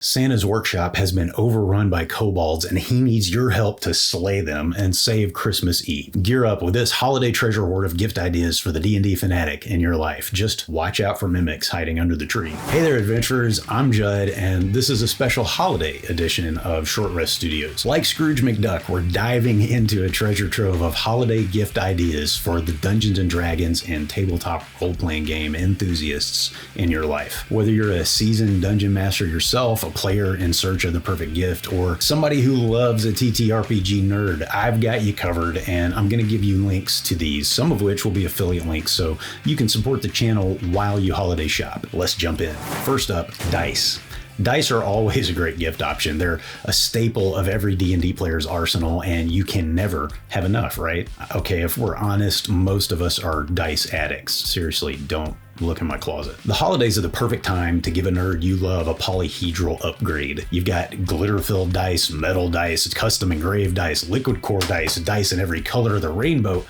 Santa's workshop has been overrun by kobolds, and he needs your help to slay them and save Christmas Eve. Gear up with this holiday treasure hoard of gift ideas for the D&D fanatic in your life. Just watch out for mimics hiding under the tree. Hey there, adventurers. I'm Judd, and this is a special holiday edition of Short Rest Studios. Like Scrooge McDuck, we're diving into a treasure trove of holiday gift ideas for the Dungeons & Dragons and tabletop role-playing game enthusiasts in your life. Whether you're a seasoned dungeon master yourself, a player in search of the perfect gift, or somebody who loves a TTRPG nerd, I've got you covered, and I'm going to give you links to these, some of which will be affiliate links so you can support the channel while you holiday shop. Let's jump in. First up, dice. Dice are always a great gift option. They're a staple of every D&D player's arsenal, and you can never have enough, right? Okay, if we're honest, most of us are dice addicts. Seriously, don't look in my closet. The holidays are the perfect time to give a nerd you love a polyhedral upgrade. You've got glitter-filled dice, metal dice, custom engraved dice, liquid core dice, dice in every color of the rainbow.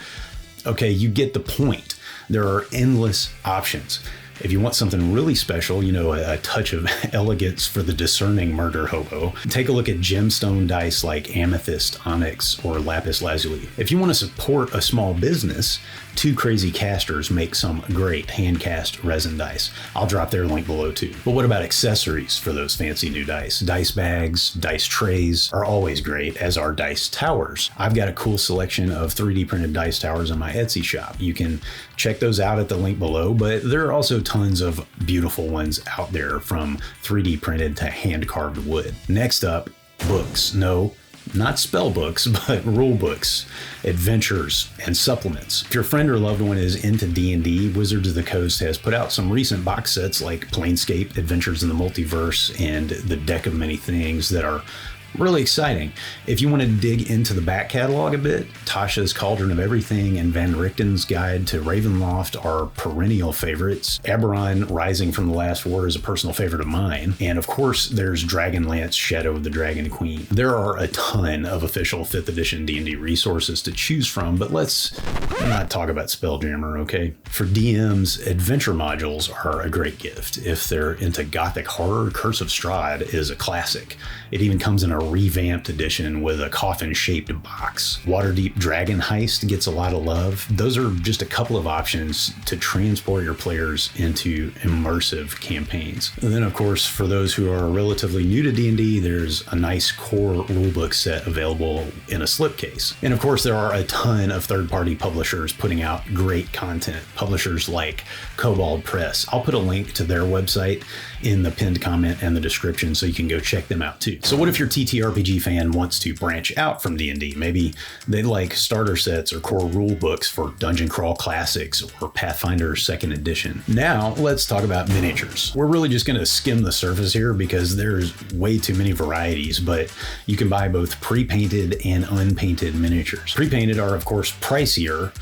Okay, you get the point. There are endless options. If you want something really special, you know, a touch of elegance for the discerning murder hobo, take a look at gemstone dice like amethyst, onyx, or lapis lazuli. If you want to support a small business, Two Crazy Casters make some great hand-cast resin dice. I'll drop their link below too. But what about accessories for those fancy new dice? Dice bags, dice trays are always great, as are dice towers. I've got a cool selection of 3D printed dice towers on my Etsy shop. You can check those out at the link below, but there are also tons of beautiful ones out there, from 3D printed to hand-carved wood. Next up, books. No, not spell books, but rule books, adventures, and supplements. If your friend or loved one is into D&D, Wizards of the Coast has put out some recent box sets like Planescape, Adventures in the Multiverse, and The Deck of Many Things that are really exciting. If you want to dig into the back catalog a bit, Tasha's Cauldron of Everything and Van Richten's Guide to Ravenloft are perennial favorites. Eberron Rising from the Last War is a personal favorite of mine. And of course, there's Dragonlance Shadow of the Dragon Queen. There are a ton of official 5th edition D&D resources to choose from, but let's not talk about Spelljammer, okay? For DMs, adventure modules are a great gift. If they're into gothic horror, Curse of Strahd is a classic. It even comes in a revamped edition with a coffin-shaped box. Waterdeep Dragon Heist gets a lot of love. Those are just a couple of options to transport your players into immersive campaigns. And then, of course, for those who are relatively new to D&D, there's a nice core rulebook set available in a slipcase. And of course, there are a ton of third-party publishers putting out great content. Publishers like Kobold Press. I'll put a link to their website in the pinned comment and the description so you can go check them out too. So what if your TTRPG fan wants to branch out from D&D? Maybe they like starter sets or core rule books for Dungeon Crawl Classics or Pathfinder 2nd Edition. Now let's talk about miniatures. We're really just going to skim the surface here because there's way too many varieties, but you can buy both pre-painted and unpainted miniatures. Pre-painted are of course pricier,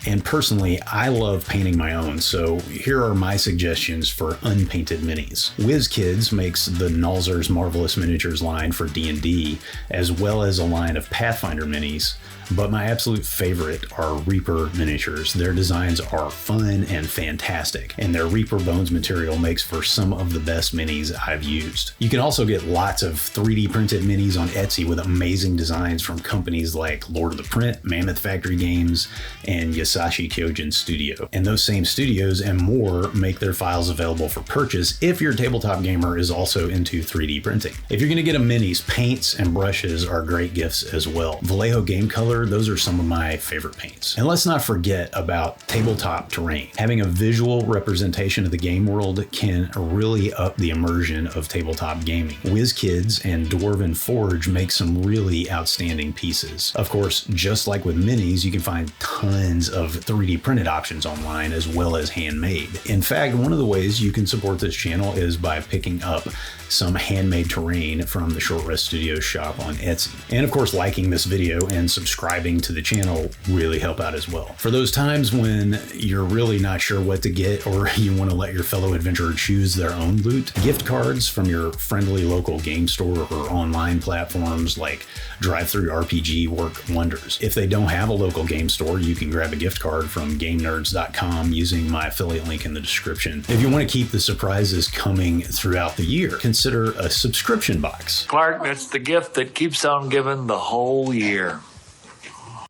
and personally, I love painting my own, so here are my suggestions for unpainted minis. WizKids makes the Nalzur's Marvelous Miniatures line for D&D, as well as a line of Pathfinder minis, but my absolute favorite are Reaper miniatures. Their designs are fun and fantastic, and their Reaper Bones material makes for some of the best minis I've used. You can also get lots of 3D printed minis on Etsy with amazing designs from companies like Lord of the Print, Mammoth Factory Games, and Yasashi Kyojin Studio. And those same studios and more make their files available for purchase if your tabletop gamer is also into 3D printing. If you're going to get a minis, paints and brushes are great gifts as well. Vallejo Game Color, those are some of my favorite paints. And let's not forget about Tabletop Terrain. Having a visual representation of the game world can really up the immersion of tabletop gaming. WizKids and Dwarven Forge make some really outstanding pieces. Of course, just like with minis, you can find tons of 3D printed options online as well as handmade. In fact, one of the ways you can support this channel is by picking up some handmade terrain from the Short Rest Studios shop on Etsy. And of course, liking this video and subscribing to the channel really help out as well. For those times when you're really not sure what to get, or you want to let your fellow adventurer choose their own loot, gift cards from your friendly local game store or online platforms like Drive-Thru RPG work wonders. If they don't have a local game store, you can grab a gift gift card from GameNerds.com using my affiliate link in the description. If you want to keep the surprises coming throughout the year, consider a subscription box. Clark, that's the gift that keeps on giving the whole year.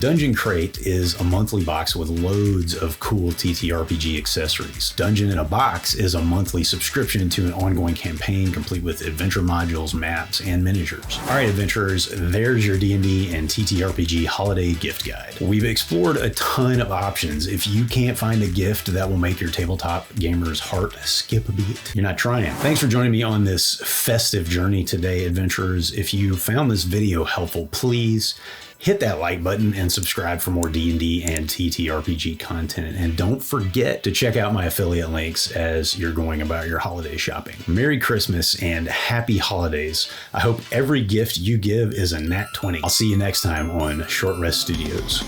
Dungeon Crate is a monthly box with loads of cool TTRPG accessories. Dungeon in a Box is a monthly subscription to an ongoing campaign complete with adventure modules, maps, and miniatures. All right, adventurers, there's your D&D and TTRPG holiday gift guide. We've explored a ton of options. If you can't find a gift that will make your tabletop gamer's heart skip a beat, you're not trying. Thanks for joining me on this festive journey today, adventurers. If you found this video helpful, please hit that like button and subscribe for more D&D and TTRPG content. And don't forget to check out my affiliate links as you're going about your holiday shopping. Merry Christmas and happy holidays. I hope every gift you give is a nat 20. I'll see you next time on Short Rest Studios.